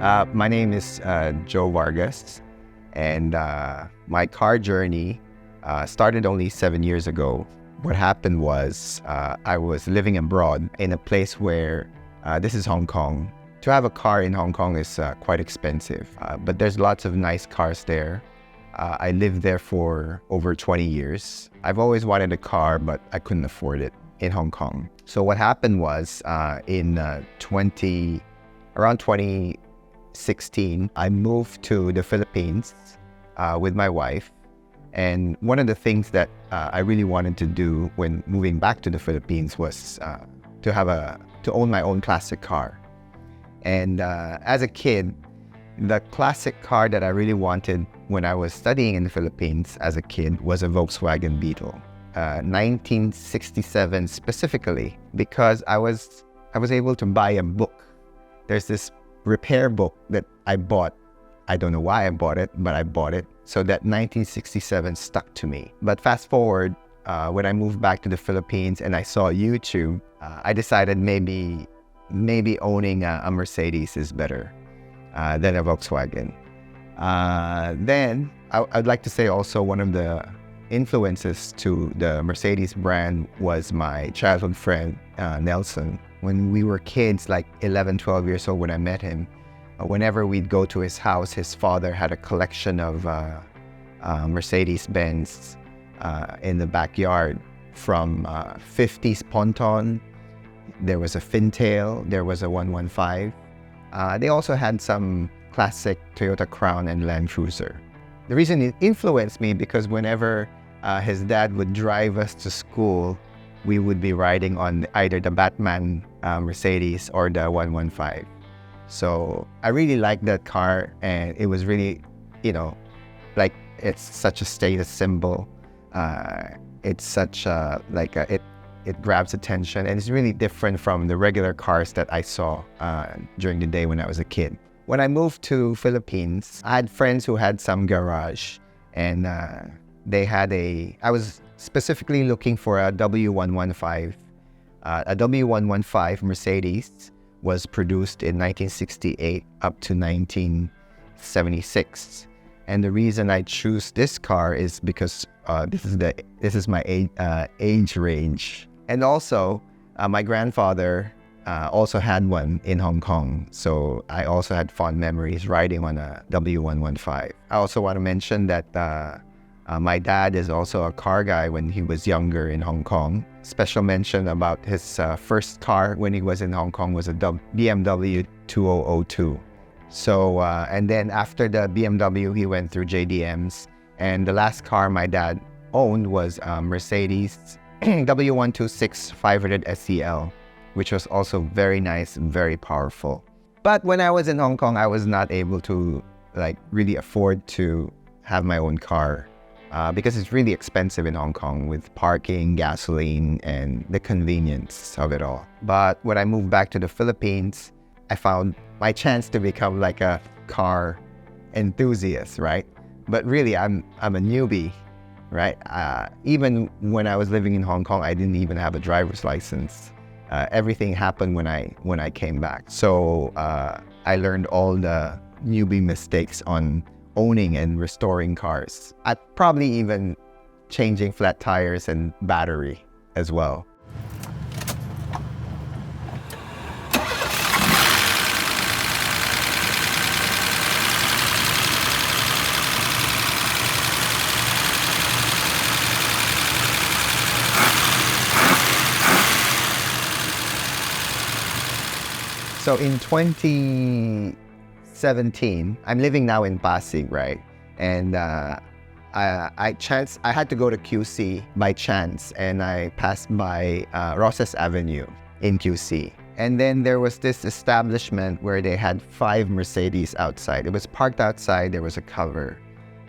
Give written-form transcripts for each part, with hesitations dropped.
My name is Joe Vargas, and my car journey started only 7 years ago. What happened was I was living abroad in a place where this is Hong Kong. To have a car in Hong Kong is quite expensive, but there's lots of nice cars there. I lived there for over 20 years. I've always wanted a car, but I couldn't afford it in Hong Kong. So what happened was around 2016, I moved to the Philippines with my wife. And one of the things that I really wanted to do when moving back to the Philippines was to own my own classic car. And as a kid, the classic car that I really wanted when I was studying in the Philippines as a kid was a Volkswagen Beetle, 1967 specifically, because I was able to buy a book. There's this repair book that I bought. I don't know why I bought it, but I bought it. So that 1967 stuck to me. But fast forward, when I moved back to the Philippines and I saw YouTube, I decided maybe owning a Mercedes is better than a Volkswagen. Then I'd like to say also one of the influences to the Mercedes brand was my childhood friend, Nelson. When we were kids, like 11, 12 years old when I met him, whenever we'd go to his house, his father had a collection of Mercedes-Benz in the backyard, from 50s Ponton. There was a Fintail, there was a 115. They also had some classic Toyota Crown and Land Cruiser. The reason it influenced me because whenever his dad would drive us to school, we would be riding on either the Batman Mercedes or the 115. So I really liked that car, and it was really, like, it's such a status symbol. It's such it grabs attention, and it's really different from the regular cars that I saw during the day when I was a kid. When I moved to Philippines, I had friends who had some garage, and I was specifically looking for a W115. A W115 Mercedes was produced in 1968 up to 1976. And the reason I choose this car is because this is my age range. And also, my grandfather also had one in Hong Kong. So I also had fond memories riding on a W115. I also want to mention that my dad is also a car guy when he was younger in Hong Kong. Special mention about his first car when he was in Hong Kong was a BMW 2002. So, and then after the BMW, he went through JDMs. And the last car my dad owned was Mercedes W126 500 SEL, which was also very nice and very powerful. But when I was in Hong Kong, I was not able to really afford to have my own car because it's really expensive in Hong Kong with parking, gasoline, and the convenience of it all. But when I moved back to the Philippines, I found my chance to become like a car enthusiast, right? But really, I'm a newbie, right? Even when I was living in Hong Kong, I didn't even have a driver's license. Everything happened when I came back. So I learned all the newbie mistakes on owning and restoring cars. I'd probably even changing flat tires and battery as well. So in 2017, I'm living now in Pasig, right? And I had to go to QC by chance, and I passed by Rosas Avenue in QC. And then there was this establishment where they had 5 Mercedes outside. It was parked outside, there was a cover.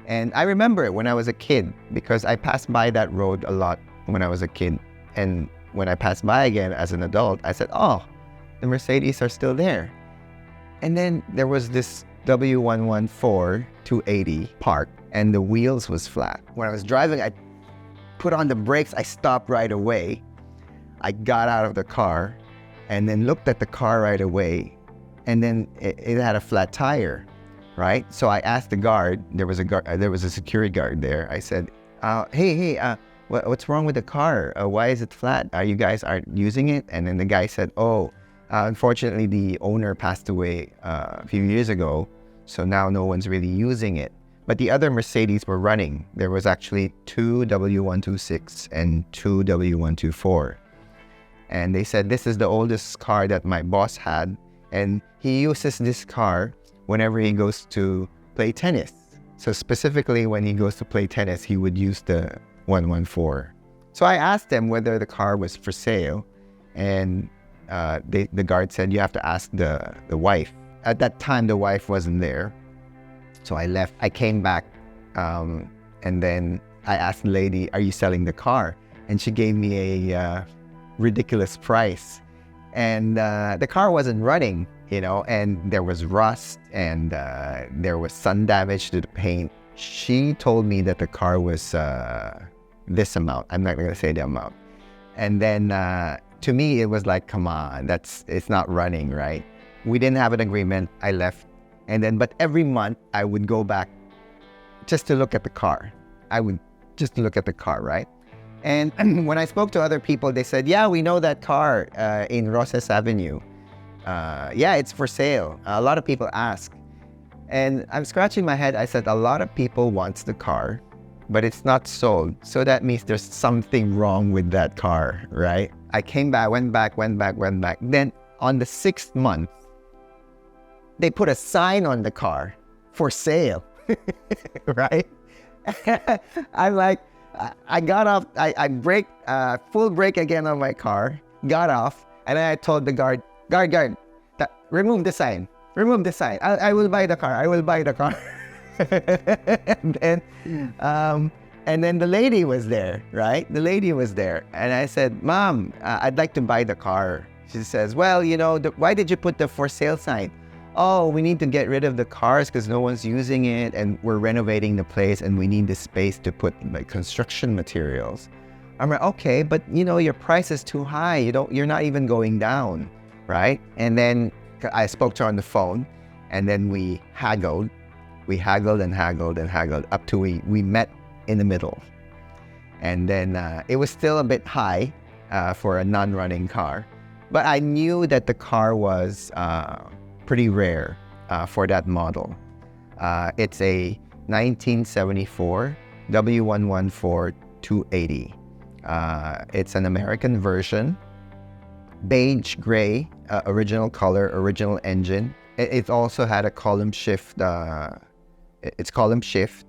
And I remember it when I was a kid because I passed by that road a lot when I was a kid. And when I passed by again as an adult, I said, oh, the Mercedes are still there. And then there was this W114 280 parked, and the wheels was flat. When I was driving, I put on the brakes, I stopped right away. I got out of the car and then looked at the car right away. and then it had a flat tire, right? So I asked the guard. There was a security guard there. I said, "Hey, what's wrong with the car? Why is it flat? You guys aren't using it?" And then the guy said, "Oh, unfortunately, the owner passed away a few years ago, so now no one's really using it." But the other Mercedes were running. There was actually two W126 and two W124. And they said, this is the oldest car that my boss had. And he uses this car whenever he goes to play tennis. So specifically when he goes to play tennis, he would use the 114. So I asked them whether the car was for sale. And the guard said, you have to ask the wife. At that time, the wife wasn't there. So I left. I came back, and then I asked the lady, "Are you selling the car?" And she gave me a ridiculous price. And the car wasn't running, and there was rust, and there was sun damage to the paint. She told me that the car was this amount. I'm not going to say the amount. And then to me, it was like, come on, it's not running, right? We didn't have an agreement. I left. And then, but every month I would go back just to look at the car. Right? And when I spoke to other people, they said, yeah, we know that car in Roses Avenue. Yeah, it's for sale. A lot of people ask. And I'm scratching my head. I said, a lot of people wants the car, but it's not sold. So that means there's something wrong with that car, right? I came back, went back. Then on the 6th month, they put a sign on the car for sale, right? I'm like, I got off, I brake, full brake again on my car, got off, and then I told the guard, remove the sign. I will buy the car. And then the lady was there, right? And I said, Mom, I'd like to buy the car. She says, well, why did you put the for sale sign? Oh, we need to get rid of the cars because no one's using it, and we're renovating the place, and we need the space to put like construction materials. I'm like, okay, but your price is too high. You're not even going down, right? And then I spoke to her on the phone, and then we haggled up to we met in the middle. And then it was still a bit high for a non-running car, but I knew that the car was pretty rare for that model. It's a 1974 W114 280. It's an American version, beige gray, original color, original engine. It also had a column shift. It's column shift.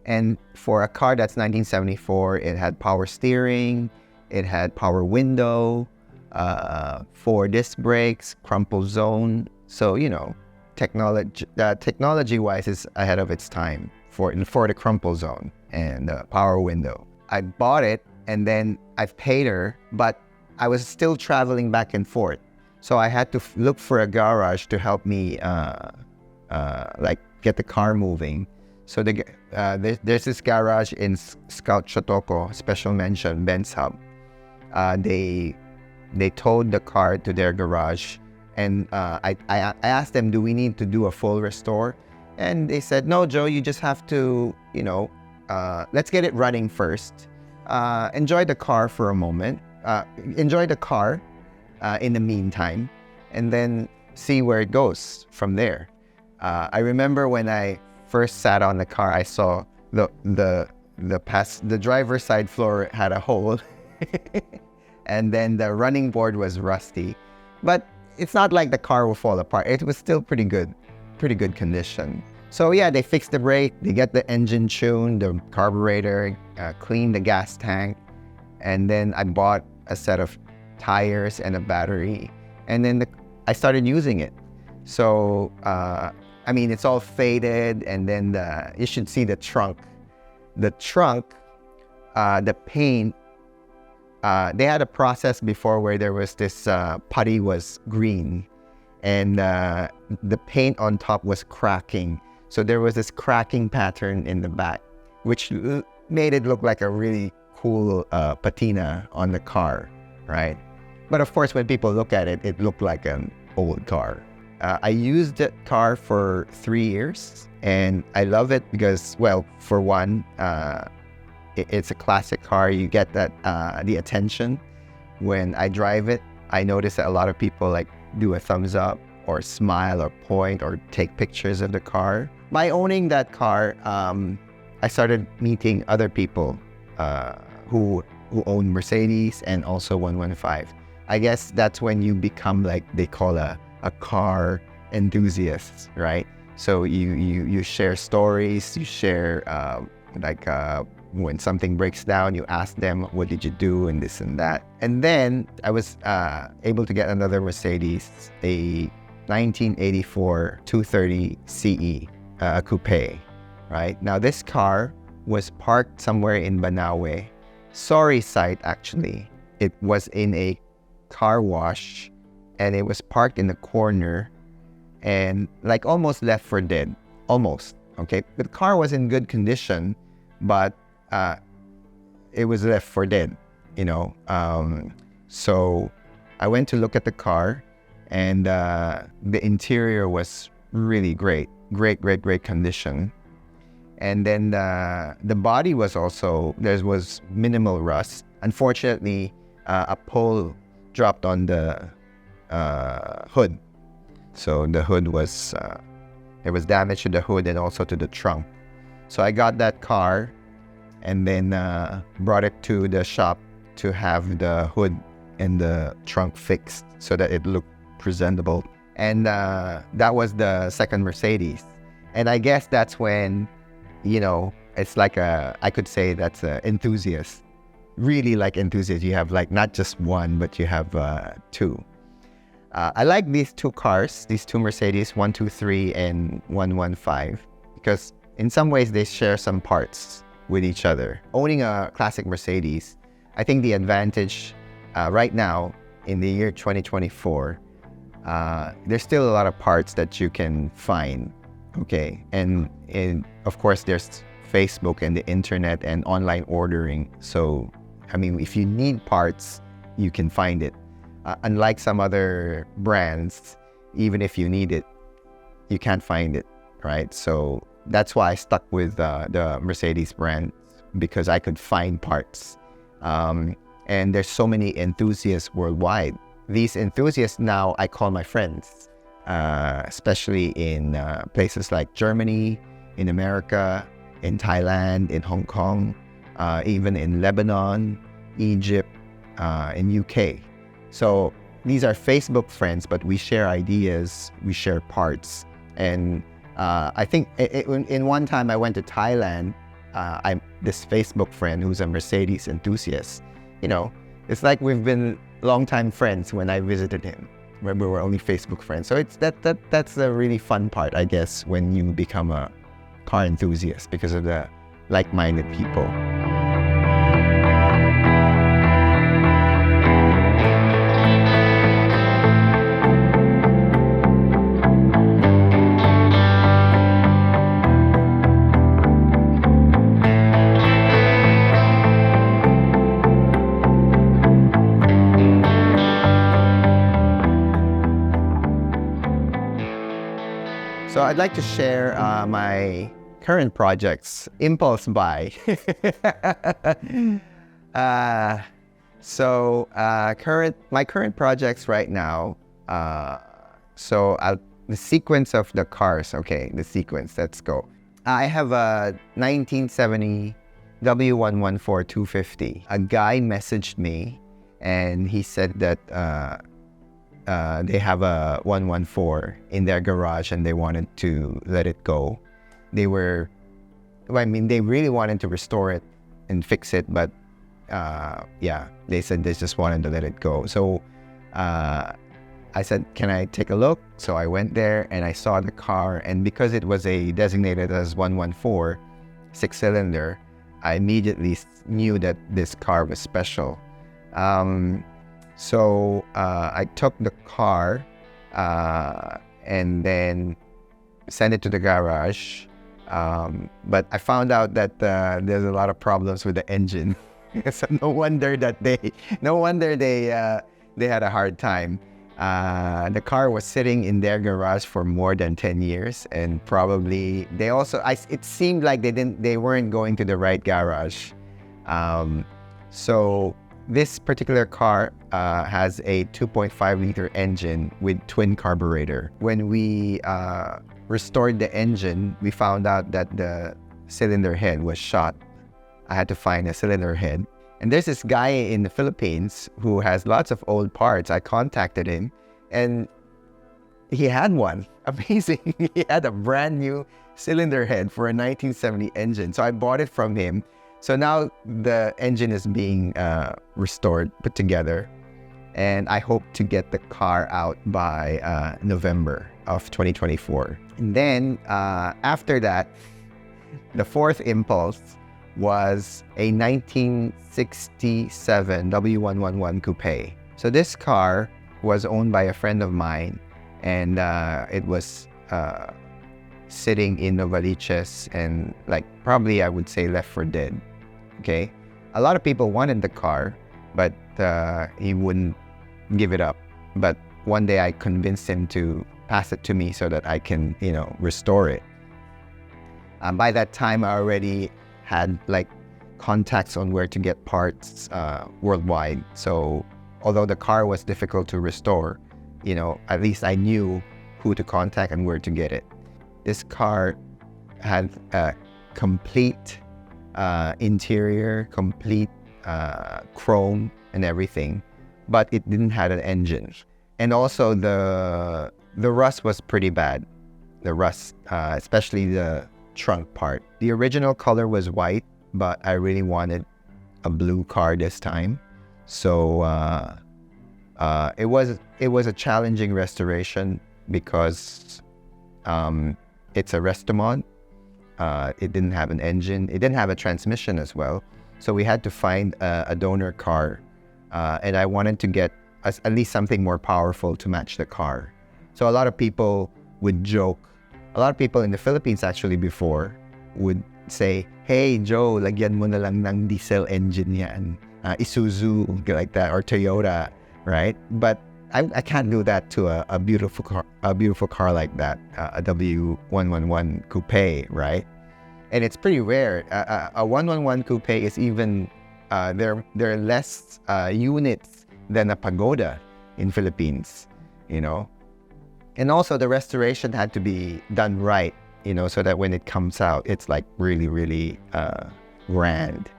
And for a car that's 1974, it had power steering, it had power window, 4 disc brakes, crumple zone. So, technology-wise is ahead of its time for the crumple zone and power window. I bought it, and then I've paid her, but I was still traveling back and forth. So I had to look for a garage to help me get the car moving. So there's this garage in Scout Chotoko, special mention, Benz Hub. They towed the car to their garage, and I asked them, do we need to do a full restore? And they said, no, Joe, you just have to, let's get it running first. Enjoy the car for a moment. Enjoy the car in the meantime, and then see where it goes from there. I remember when I first sat on the car, I saw the driver's side floor had a hole, and then the running board was rusty. But it's not like the car will fall apart. It was still pretty good condition. So yeah, they fixed the brake, they get the engine tuned, the carburetor, cleaned the gas tank, and then I bought a set of tires and a battery, and then I started using it. So it's all faded, and then you should see the trunk. The paint, they had a process before where there was this putty was green, and the paint on top was cracking. So there was this cracking pattern in the back, which made it look like a really cool patina on the car, right? But of course, when people look at it, it looked like an old car. I used the car for 3 years, and I love it because, well, for one, it's a classic car. You get that the attention when I drive it. I notice that a lot of people like do a thumbs up or smile or point or take pictures of the car. By owning that car, I started meeting other people who own Mercedes and also 115. I guess that's when you become like they call a car enthusiast, right? So you share stories, you share when something breaks down, you ask them, what did you do, and this and that. And then I was able to get another Mercedes, a 1984 230 CE, a coupe, right? Now this car was parked somewhere in Banawe. Sorry site, actually. It was in a car wash, and it was parked in the corner and like almost left for dead, almost, okay? The car was in good condition, but it was left for dead, you know. So I went to look at the car, and the interior was really great condition. And then the body was also, there was minimal rust. Unfortunately, a pole dropped on the hood. So the hood was, there was damage to the hood and also to the trunk. So I got that car and then brought it to the shop to have the hood and the trunk fixed so that it looked presentable. And that was the second Mercedes. And I guess that's when, you know, it's like I could say that's an enthusiast. Really like enthusiast. You have like not just one, but you have two. I like these two cars, these two Mercedes, 123 and 115, because in some ways they share some parts with each other. Owning a classic Mercedes, I think the advantage right now in the year 2024, there's still a lot of parts that you can find, okay? And of course, there's Facebook and the internet and online ordering. So, I mean, if you need parts, you can find it. Unlike some other brands, even if you need it, you can't find it, right? So that's why I stuck with the Mercedes brand, because I could find parts. And there's so many enthusiasts worldwide. These enthusiasts now I call my friends, especially in places like Germany, in America, in Thailand, in Hong Kong, even in Lebanon, Egypt, in UK. So these are Facebook friends, but we share ideas, we share parts. And I think in one time I went to Thailand, this Facebook friend who's a Mercedes enthusiast, you know, it's like we've been longtime friends when I visited him. Remember, we're only Facebook friends. So it's that's a really fun part, I guess, when you become a car enthusiast, because of the like-minded people. So I'd like to share my current projects, impulse buy. My current projects right now. The sequence of the cars. Okay, the sequence. Let's go. I have a 1970 W114 250. A guy messaged me, and he said that they have a 114 in their garage and they wanted to let it go. They really wanted to restore it and fix it, but they said they just wanted to let it go. So I said, can I take a look? So I went there and I saw the car, and because it was designated as 114, 6-cylinder, I immediately knew that this car was special. So I took the car and then sent it to the garage. But I found out that there's a lot of problems with the engine. So no wonder they had a hard time. The car was sitting in their garage for more than 10 years, and probably it seemed like they weren't going to the right garage. So this particular car has a 2.5 liter engine with twin carburetor. When we restored the engine, we found out that the cylinder head was shot. I had to find a cylinder head. And there's this guy in the Philippines who has lots of old parts. I contacted him, and he had one. Amazing. He had a brand new cylinder head for a 1970 engine. So I bought it from him. So now the engine is being restored, put together. And I hope to get the car out by November of 2024. And then after that, the fourth impulse was a 1967 W111 Coupe. So this car was owned by a friend of mine, and it was sitting in Novaliches and probably I would say left for dead. Okay, a lot of people wanted the car, but he wouldn't give it up. But one day I convinced him to pass it to me so that I can, restore it. By that time, I already had contacts on where to get parts worldwide. So although the car was difficult to restore, at least I knew who to contact and where to get it. This car had a complete interior, complete chrome and everything, but it didn't have an engine. And also the rust was pretty bad. The rust, especially the trunk part. The original color was white, but I really wanted a blue car this time. So it was a challenging restoration because it's a Restomod. It didn't have an engine. It didn't have a transmission as well. So we had to find a donor car, and I wanted to get at least something more powerful to match the car. So a lot of people would joke. A lot of people in the Philippines actually before would say, "Hey Joe, lagyan mo na lang ng diesel engine yan. Isuzu," like that, or Toyota, right? But I can't do that to a beautiful car like that, a W111 Coupe, right? And it's pretty rare. A 111 Coupe is even there are less units than a Pagoda in Philippines, And also the restoration had to be done right, so that when it comes out, it's really, really grand.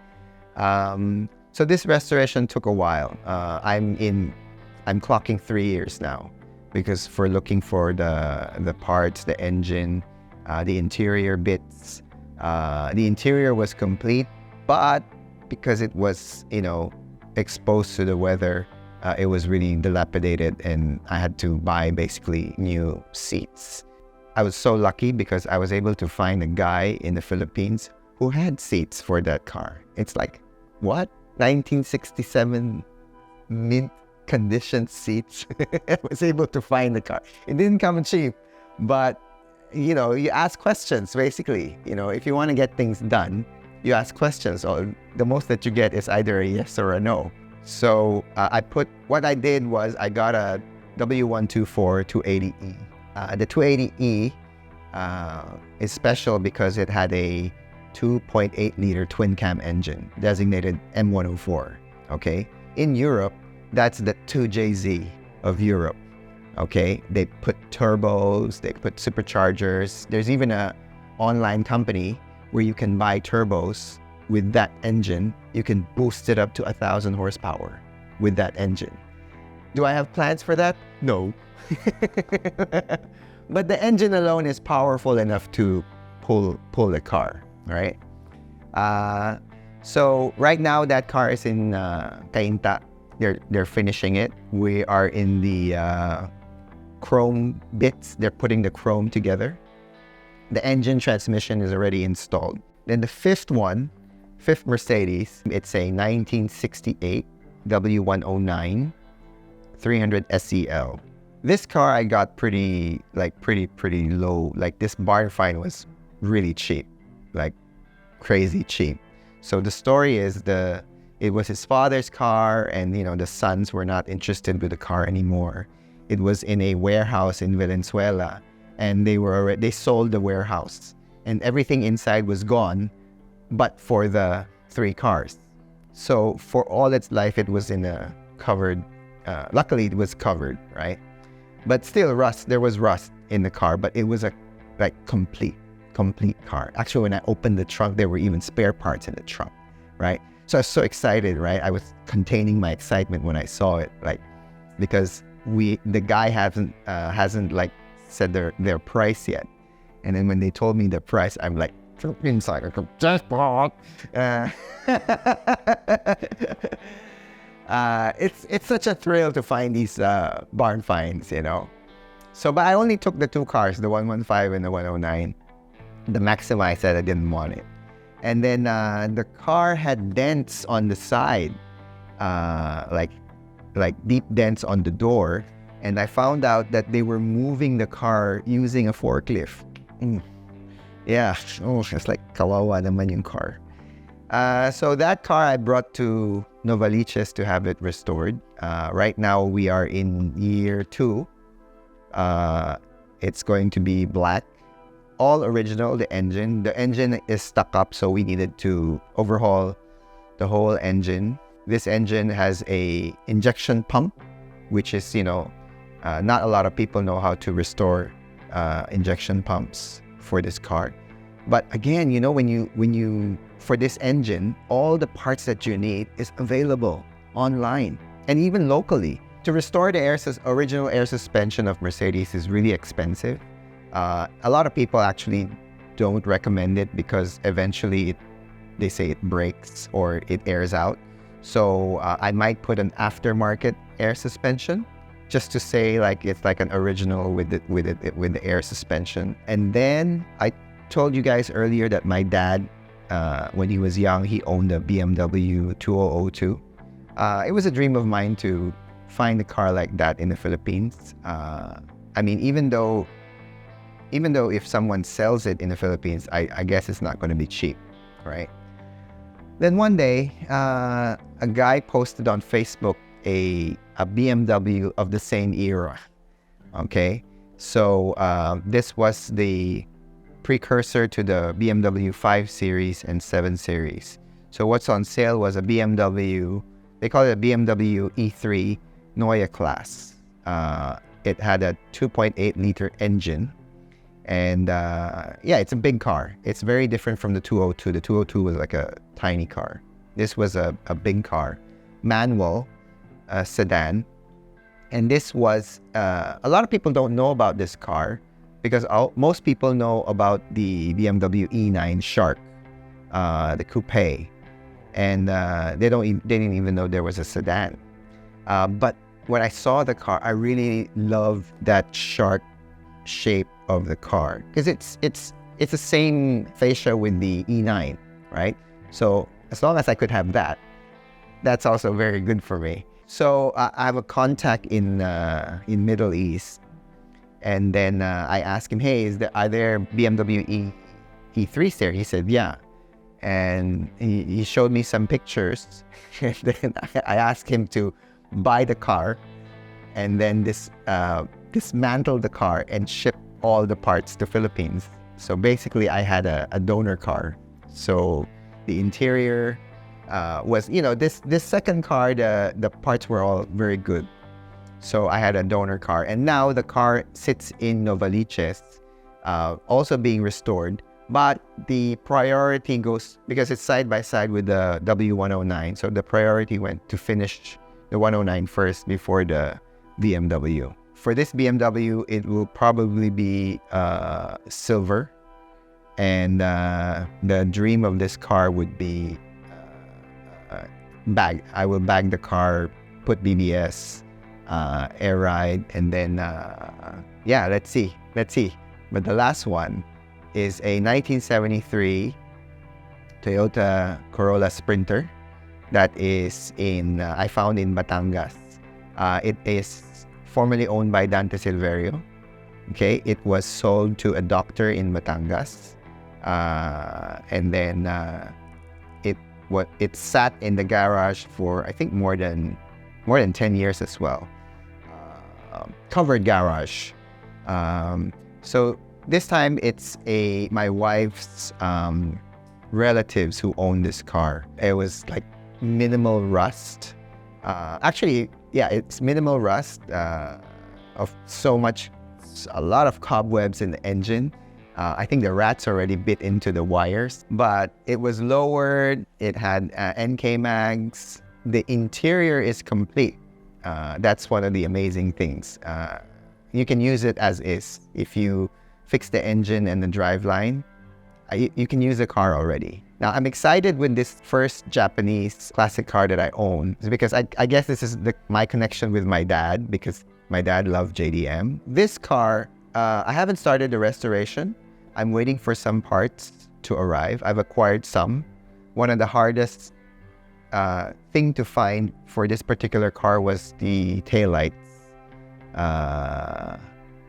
So this restoration took a while. I'm clocking 3 years now, because for looking for the parts, the engine, the interior bits. The interior was complete, but because it was, exposed to the weather, it was really dilapidated, and I had to buy basically new seats. I was so lucky because I was able to find a guy in the Philippines who had seats for that car. It's 1967 mint condition seats. I was able to find the car. It didn't come cheap, but you ask questions basically. If you want to get things done, you ask questions. Or the most that you get is either a yes or a no. So what I did was I got a W124 280E. The 280E is special because it had a 2.8 liter twin cam engine designated M104. Okay, in Europe, that's the 2JZ of Europe. Okay, they put turbos, they put superchargers. There's even a online company where you can buy turbos with that engine. You can boost it up to 1,000 horsepower with that engine. Do I have plans for that? No. But the engine alone is powerful enough to pull the car, right? So right now that car is in Cainta. They're finishing it. We are in the chrome bits. They're putting the chrome together. The engine transmission is already installed. Then the fifth Mercedes, it's a 1968 W109 300 SEL. This car I got pretty low. This barn find was really cheap, crazy cheap. So the story is it was his father's car, and the sons were not interested with the car anymore. It was in a warehouse in Valenzuela, and they sold the warehouse, and everything inside was gone, but for the 3 cars. So for all its life, it was in a covered. Luckily, it was covered, right? But still, there was rust in the car, but it was a complete car. Actually, when I opened the trunk, there were even spare parts in the trunk, right? So I was so excited, right? I was containing my excitement when I saw it, like, because the guy hasn't said their price yet. And then when they told me the price, I'm like, inside, jackpot. It's such a thrill to find these barn finds, you know. So, but I only took the 2 cars, the 115 and the 109. The Maxima, I said I didn't want it. And then the car had dents on the side, like deep dents on the door. And I found out that they were moving the car using a forklift. Yeah, it's like kawawa naman yung car. So that car I brought to Novaliches to have it restored. Right now we are in year 2. It's going to be black. All original, the engine. The engine is stuck up, so we needed to overhaul the whole engine. This engine has a injection pump, which is, not a lot of people know how to restore injection pumps for this car. But again, when you for this engine, all the parts that you need is available online and even locally. To restore the original air suspension of Mercedes is really expensive. A lot of people actually don't recommend it because eventually they say it breaks or it airs out. So I might put an aftermarket air suspension just to say like it's like an original with the air suspension. And then I told you guys earlier that my dad, when he was young, he owned a BMW 2002. It was a dream of mine to find a car like that in the Philippines. I mean, even though if someone sells it in the Philippines, I guess it's not going to be cheap, right? Then one day, a guy posted on Facebook a BMW of the same era. Okay, so this was the precursor to the BMW 5 Series and 7 Series. So what's on sale was a BMW, they call it a BMW E3 Neue Class. It had a 2.8 liter engine. And yeah, it's a big car. It's very different from the 202. The 202 was like a tiny car. This was a big car, manual sedan. And this was, a lot of people don't know about this car because most people know about the BMW E9 Shark, the coupe. And they didn't even know there was a sedan. But when I saw the car, I really loved that Shark shape of the car because it's the same fascia with the E9, right? So as long as I could have that, that's also very good for me. So I have a contact in Middle East, and then I asked him, hey, are there BMW E3s there? He said, yeah. And he showed me some pictures. And then I asked him to buy the car and then dismantle the car and ship all the parts to Philippines. So basically I had a donor car. So the interior was, this second car, the parts were all very good. So I had a donor car, and now the car sits in Novaliches, also being restored. But the priority goes, because it's side by side with the W109, so the priority went to finish the 109 first before the BMW. For this BMW, it will probably be silver, and the dream of this car would be I will bag the car, put BBS, air ride, and then yeah, let's see. But the last one is a 1973 Toyota Corolla Sprinter that is I found in Batangas. It is formerly owned by Dante Silverio. Okay, it was sold to a doctor in Batangas, and then it sat in the garage for I think more than 10 years as well. covered garage. So this time it's my wife's relatives who own this car. It was like minimal rust. Actually, yeah, it's minimal rust of a lot of cobwebs in the engine. I think the rats already bit into the wires, but it was lowered. It had NK mags. The interior is complete. That's one of the amazing things. You can use it as is. If you fix the engine and the driveline, you can use the car already. Now, I'm excited with this first Japanese classic car that I own because I guess this is my connection with my dad, because my dad loved JDM. This car, I haven't started the restoration. I'm waiting for some parts to arrive. I've acquired some. One of the hardest thing to find for this particular car was the taillights.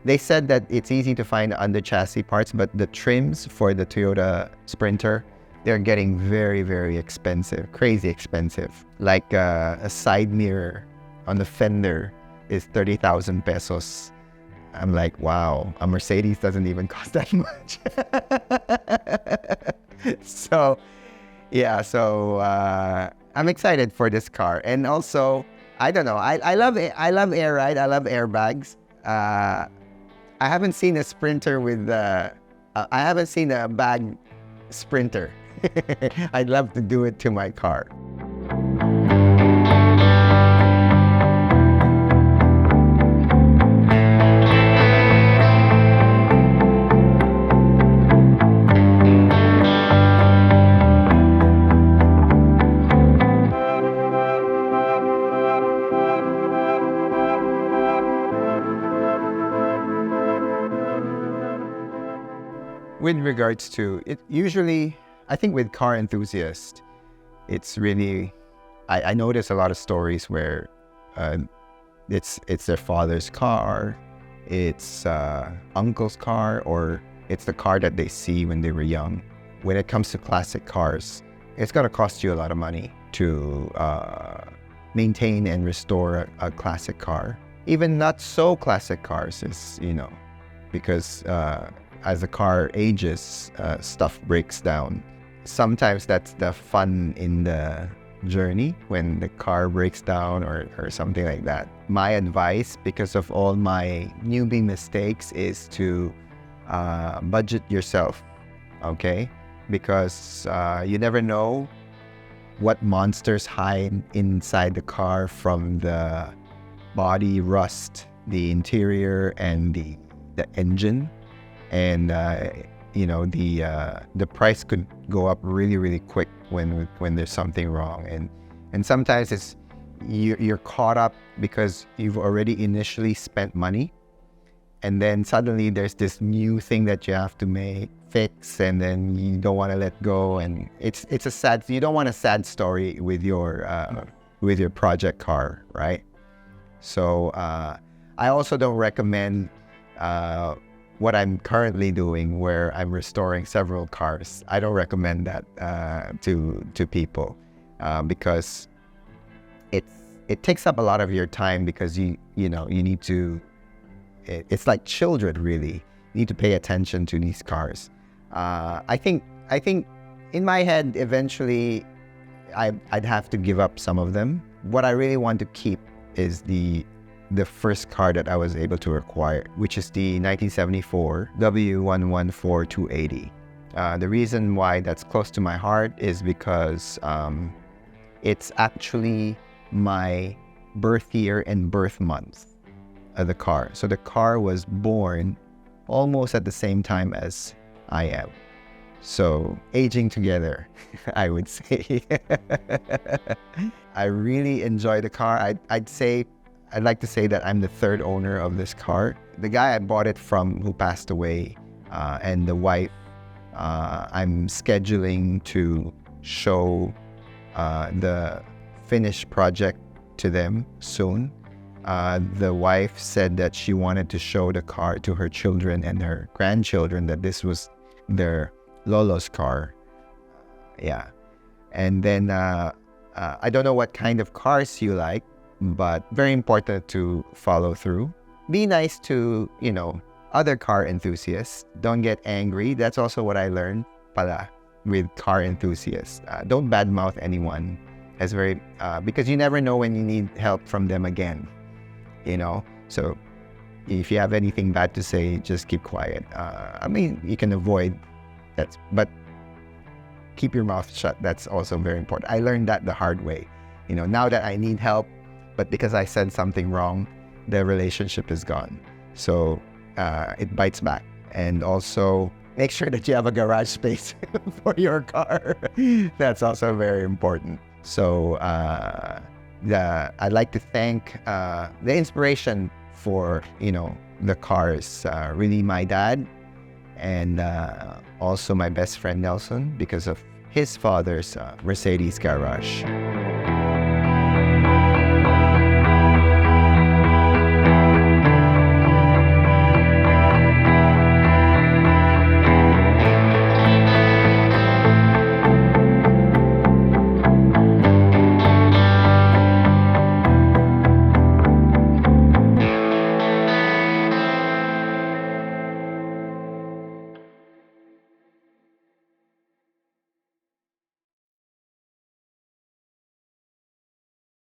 They said that it's easy to find under chassis parts, but the trims for the Toyota Sprinter, they're getting very, very expensive, crazy expensive. Like a side mirror on the fender is 30,000 pesos. I'm like, wow, a Mercedes doesn't even cost that much. So I'm excited for this car. And also, I don't know, I love air ride. I love airbags. I haven't seen a Sprinter with I haven't seen a bag Sprinter. I'd love to do it to my car. With regards to it, usually, I think with car enthusiasts, it's really, I notice a lot of stories where it's their father's car, it's uncle's car, or it's the car that they see when they were young. When it comes to classic cars, it's going to cost you a lot of money to maintain and restore a classic car. Even not so classic cars is, because as the car ages, stuff breaks down. Sometimes that's the fun in the journey, when the car breaks down or something like that. My advice, because of all my newbie mistakes, is to budget yourself, okay? Because you never know what monsters hide inside the car, from the body rust, the interior, and the engine. And the price could go up really, really quick when there's something wrong. And sometimes it's you're caught up because you've already initially spent money, and then suddenly there's this new thing that you have to fix, and then you don't want to let go. And it's a sad. You don't want a sad story with your project car, right? So I also don't recommend what I'm currently doing, where I'm restoring several cars. I don't recommend that to people because it takes up a lot of your time, because you need to. It's like children, really. You need to pay attention to these cars. I think in my head, eventually I'd have to give up some of them. What I really want to keep is the first car that I was able to acquire, which is the 1974 W114280. The reason why that's close to my heart is because it's actually my birth year and birth month of the car. So the car was born almost at the same time as I am. So aging together, I would say. I really enjoy the car. I'd like to say that I'm the third owner of this car. The guy I bought it from, who passed away, and the wife, I'm scheduling to show the finished project to them soon. The wife said that she wanted to show the car to her children and her grandchildren, that this was their Lolo's car. Yeah. And then I don't know what kind of cars you like, but very important to follow through. be nice to, other car enthusiasts. Don't get angry. That's also what I learned pala with car enthusiasts. Don't badmouth anyone. That's very, because you never know when you need help from them again, So if you have anything bad to say, just keep quiet. You can avoid that, but keep your mouth shut. That's also very important. I learned that the hard way. Now that I need help, but because I said something wrong, the relationship is gone. So it bites back. And also make sure that you have a garage space for your car. That's also very important. So I'd like to thank the inspiration for, the cars, really my dad, and also my best friend Nelson, because of his father's Mercedes garage.